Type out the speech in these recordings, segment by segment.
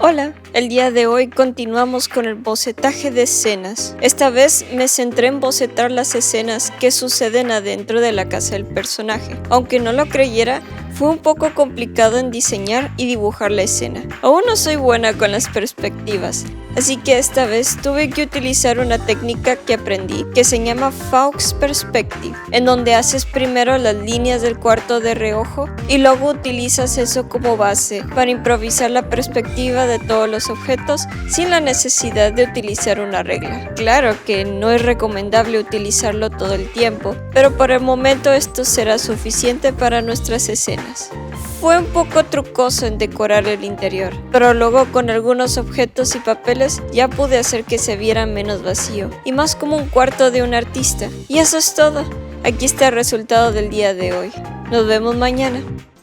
Hola, el día de hoy continuamos con el bocetaje de escenas. Esta vez me centré en bocetar las escenas que suceden adentro de la casa del personaje. Aunque no lo creyera, fue un poco complicado en diseñar y dibujar la escena. Aún no soy buena con las perspectivas, así que esta vez tuve que utilizar una técnica que aprendí que se llama Faux Perspective, en donde haces primero las líneas del cuarto de reojo y luego utilizas eso como base para improvisar la perspectiva de todos los objetos sin la necesidad de utilizar una regla. Claro que no es recomendable utilizarlo todo el tiempo, pero por el momento esto será suficiente para nuestras escenas. Fue un poco trucoso en decorar el interior, pero luego con algunos objetos y papeles ya pude hacer que se viera menos vacío y más como un cuarto de un artista. Y eso es todo. Aquí está el resultado del día de hoy. Nos vemos mañana.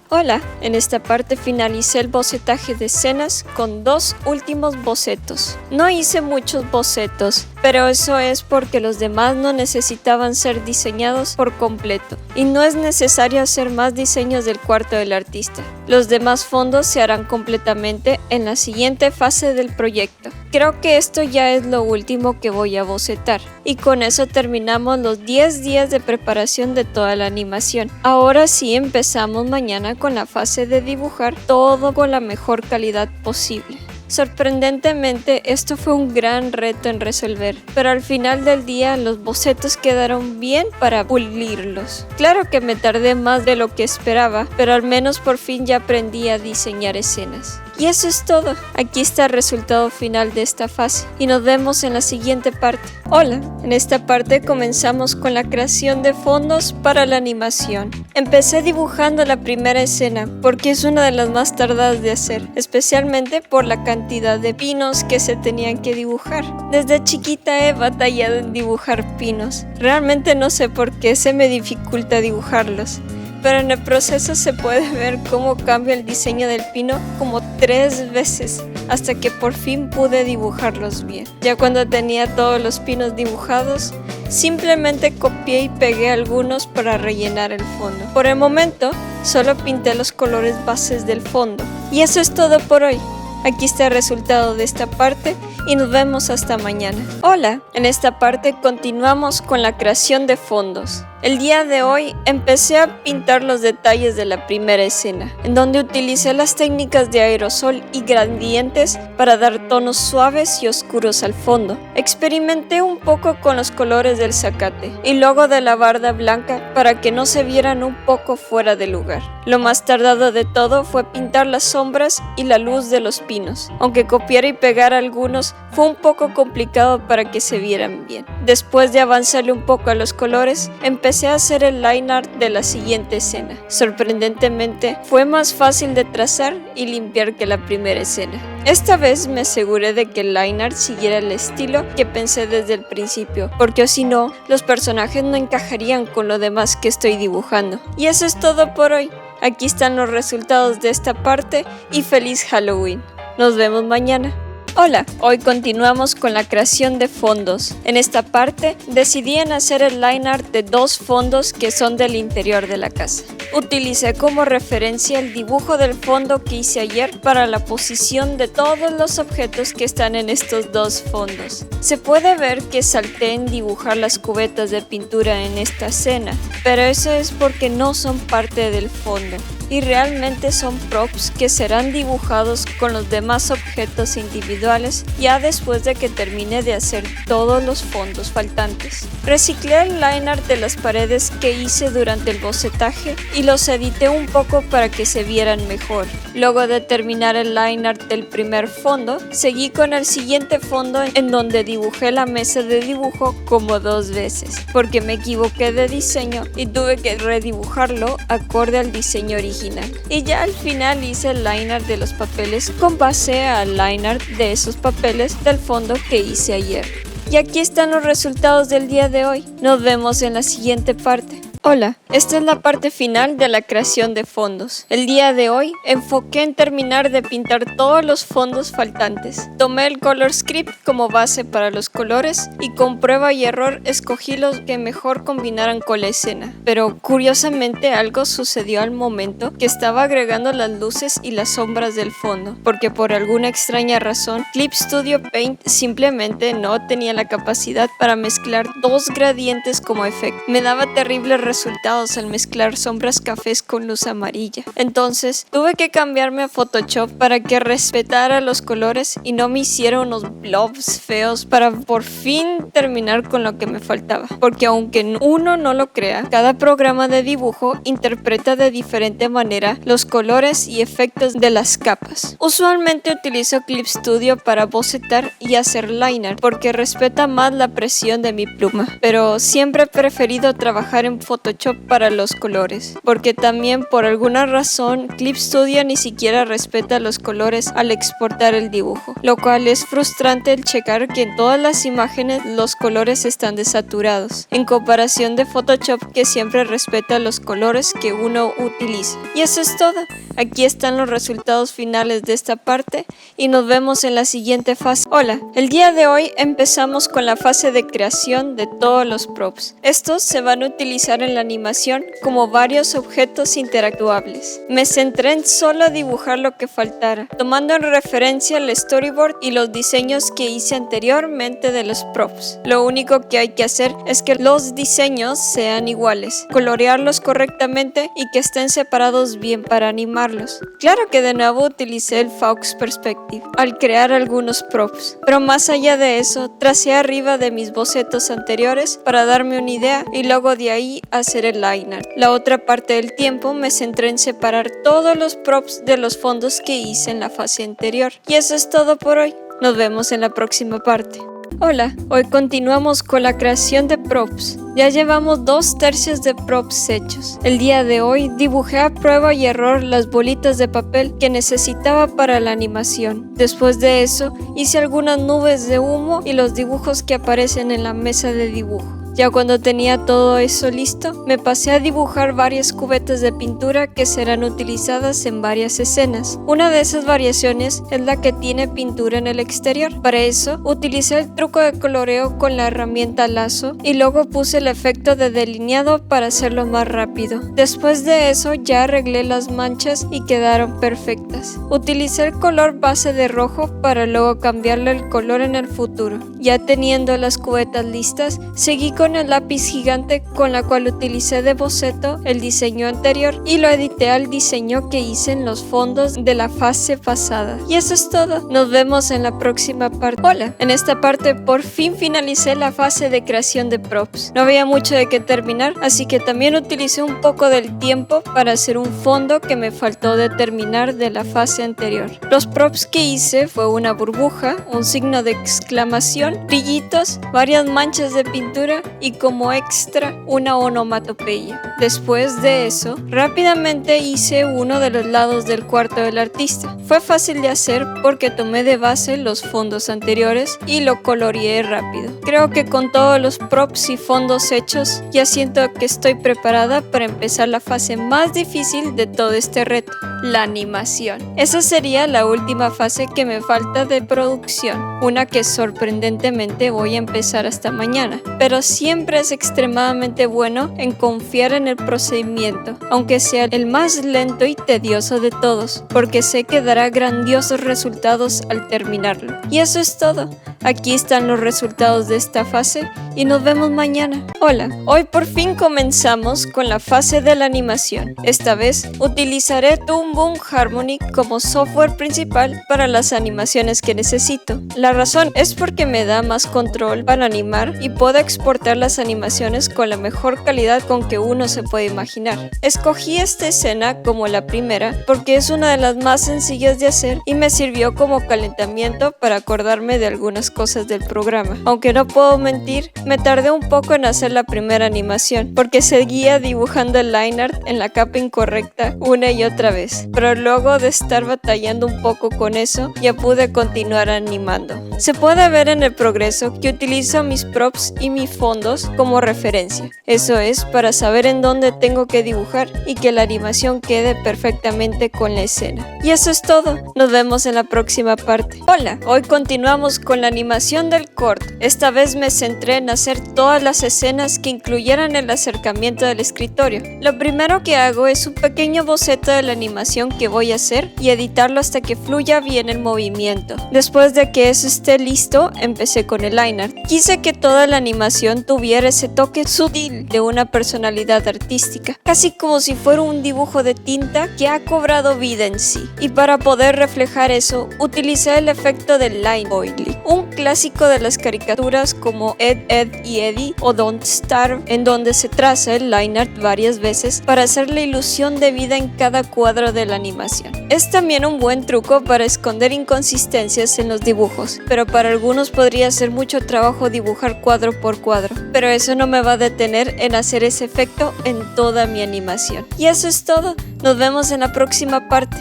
Hola, en esta parte finalicé el bocetaje de escenas con 2 últimos bocetos. No hice muchos bocetos, pero eso es porque los demás no necesitaban ser diseñados por completo y no es necesario hacer más diseños del cuarto del artista. Los demás fondos se harán completamente en la siguiente fase del proyecto. Creo que esto ya es lo último que voy a bocetar y con eso terminamos los 10 días de preparación de toda la animación. Ahora sí empezamos mañana con la fase de dibujar todo con la mejor calidad posible. Sorprendentemente, esto fue un gran reto en resolver, pero al final del día los bocetos quedaron bien para pulirlos. Claro que me tardé más de lo que esperaba, pero al menos por fin ya aprendí a diseñar escenas. Y eso es todo. Aquí está el resultado final de esta fase y nos vemos en la siguiente parte. Hola, en esta parte comenzamos con la creación de fondos para la animación. Empecé dibujando la primera escena porque es una de las más tardadas de hacer, especialmente por la cantidad de pinos que se tenían que dibujar. Desde chiquita he batallado en dibujar pinos. Realmente no sé por qué se me dificulta dibujarlos, pero en el proceso se puede ver cómo cambia el diseño del pino como 3 veces, hasta que por fin pude dibujarlos bien. Ya cuando tenía todos los pinos dibujados, simplemente copié y pegué algunos para rellenar el fondo. Por el momento, solo pinté los colores bases del fondo. Y eso es todo por hoy. Aquí está el resultado de esta parte y nos vemos hasta mañana. Hola, en esta parte continuamos con la creación de fondos. El día de hoy empecé a pintar los detalles de la primera escena, en donde utilicé las técnicas de aerosol y gradientes para dar tonos suaves y oscuros al fondo. Experimenté un poco con los colores del zacate y luego de la barda blanca para que no se vieran un poco fuera de lugar. Lo más tardado de todo fue pintar las sombras y la luz de los pinos. Aunque copiar y pegar algunos fue un poco complicado para que se vieran bien. Después de avanzarle un poco a los colores, empecé a hacer el line art de la siguiente escena. Sorprendentemente, fue más fácil de trazar y limpiar que la primera escena. Esta vez me aseguré de que el line art siguiera el estilo que pensé desde el principio, porque si no, los personajes no encajarían con lo demás que estoy dibujando. Y eso es todo por hoy. Aquí están los resultados de esta parte y feliz Halloween. Nos vemos mañana. Hola, hoy continuamos con la creación de fondos. En esta parte decidí en hacer el line art de 2 fondos que son del interior de la casa. Utilicé como referencia el dibujo del fondo que hice ayer para la posición de todos los objetos que están en estos 2 fondos. Se puede ver que salté en dibujar las cubetas de pintura en esta escena, pero eso es porque no son parte del fondo y realmente son props que serán dibujados con los demás objetos individuales ya después de que termine de hacer todos los fondos faltantes. Reciclé el line art de las paredes que hice durante el bocetaje y los edité un poco para que se vieran mejor. Luego de terminar el line art del primer fondo, seguí con el siguiente fondo en donde dibujé la mesa de dibujo como 2 veces, porque me equivoqué de diseño y tuve que redibujarlo acorde al diseño original. Y ya al final hice el line art de los papeles con base al line art de esos papeles del fondo que hice ayer. Y aquí están los resultados del día de hoy. Nos vemos en la siguiente parte. Hola, Esta es la parte final de la creación de fondos. El día de hoy enfoqué en terminar de pintar todos los fondos faltantes. Tomé el Color Script como base para los colores y con prueba y error escogí los que mejor combinaran con la escena. Pero curiosamente algo sucedió al momento que estaba agregando las luces y las sombras del fondo, porque por alguna extraña razón Clip Studio Paint simplemente no tenía la capacidad para mezclar dos gradientes como efecto. Me daba terribles resultados al mezclar sombras cafés con luz amarilla. Entonces tuve que cambiarme a Photoshop para que respetara los colores y no me hiciera unos blobs feos para por fin terminar con lo que me faltaba. Porque aunque uno no lo crea, cada programa de dibujo interpreta de diferente manera los colores y efectos de las capas. Usualmente utilizo Clip Studio para bocetar y hacer liner porque respeta más la presión de mi pluma, pero siempre he preferido trabajar en Photoshop para los colores, porque también por alguna razón Clip Studio ni siquiera respeta los colores al exportar el dibujo, lo cual es frustrante el checar que en todas las imágenes los colores están desaturados, en comparación de Photoshop que siempre respeta los colores que uno utiliza. Y eso es todo. Aquí están los resultados finales de esta parte y nos vemos en la siguiente fase. Hola, el día de hoy empezamos con la fase de creación de todos los props. Estos se van a utilizar en la animación como varios objetos interactuables. Me centré en solo dibujar lo que faltara, tomando en referencia el storyboard y los diseños que hice anteriormente de los props. Lo único que hay que hacer es que los diseños sean iguales, colorearlos correctamente y que estén separados bien para animarlos. Claro que de nuevo utilicé el Faux Perspective al crear algunos props, pero más allá de eso, tracé arriba de mis bocetos anteriores para darme una idea y luego de ahí hacer el liner. La otra parte del tiempo me centré en separar todos los props de los fondos que hice en la fase anterior. Y eso es todo por hoy. Nos vemos en la próxima parte. Hola, hoy continuamos con la creación de props. Ya llevamos 2/3 de props hechos. El día de hoy dibujé a prueba y error las bolitas de papel que necesitaba para la animación. Después de eso, hice algunas nubes de humo y los dibujos que aparecen en la mesa de dibujo. Ya cuando tenía todo eso listo, me pasé a dibujar varias cubetas de pintura que serán utilizadas en varias escenas. Una de esas variaciones es la que tiene pintura en el exterior. Para eso, utilicé el truco de coloreo con la herramienta lazo y luego puse el efecto de delineado para hacerlo más rápido. Después de eso, ya arreglé las manchas y quedaron perfectas. Utilicé el color base de rojo para luego cambiarle el color en el futuro. Ya teniendo las cubetas listas, seguí con el lápiz gigante con la cual utilicé de boceto el diseño anterior y lo edité al diseño que hice en los fondos de la fase pasada. Y eso es todo. Nos vemos en la próxima parte. Hola, en esta parte por fin finalicé la fase de creación de props. No había mucho de qué terminar, así que también utilicé un poco del tiempo para hacer un fondo que me faltó de terminar de la fase anterior. Los props que hice fue una burbuja, un signo de exclamación, brillitos, varias manchas de pintura y como extra una onomatopeya. Después de eso, rápidamente hice uno de los lados del cuarto del artista. Fue fácil de hacer porque tomé de base los fondos anteriores y lo coloreé rápido. Creo que con todos los props y fondos hechos, ya siento que estoy preparada para empezar la fase más difícil de todo este reto, la animación. Esa sería la última fase que me falta de producción, una que sorprendentemente voy a empezar hasta mañana, pero siempre es extremadamente bueno en confiar en el procedimiento, aunque sea el más lento y tedioso de todos, porque sé que dará grandiosos resultados al terminarlo. Y eso es todo. Aquí están los resultados de esta fase y nos vemos mañana. Hola, hoy por fin comenzamos con la fase de la animación. Esta vez utilizaré Toon Boom Harmony como software principal para las animaciones que necesito. La razón es porque me da más control para animar y puedo exportar las animaciones con la mejor calidad con que uno se puede imaginar. Escogí esta escena como la primera porque es una de las más sencillas de hacer y me sirvió como calentamiento para acordarme de algunas cosas del programa. Aunque no puedo mentir, me tardé un poco en hacer la primera animación porque seguía dibujando el line art en la capa incorrecta una y otra vez, pero luego de estar batallando un poco con eso ya pude continuar animando. Se puede ver en el progreso que utilizo mis props y mi fondo fondos como referencia. Eso es para saber en dónde tengo que dibujar y que la animación quede perfectamente con la escena. Y eso es todo. Nos vemos en la próxima parte. Hola, hoy continuamos con la animación del corto. Esta vez me centré en hacer todas las escenas que incluyeran el acercamiento del escritorio. Lo primero que hago es un pequeño boceto de la animación que voy a hacer y editarlo hasta que fluya bien el movimiento. Después de que eso esté listo, empecé con el line art. Quise que toda la animación tuviera ese toque sutil de una personalidad artística, casi como si fuera un dibujo de tinta que ha cobrado vida en sí. Y para poder reflejar eso, utilicé el efecto del line oily, un clásico de las caricaturas como Ed, Edd y Eddy o Don't Starve, en donde se traza el line art varias veces para hacer la ilusión de vida en cada cuadro de la animación. Es también un buen truco para esconder inconsistencias en los dibujos, pero para algunos podría ser mucho trabajo dibujar cuadro por cuadro, pero eso no me va a detener en hacer ese efecto en toda mi animación. Y eso es todo, nos vemos en la próxima parte.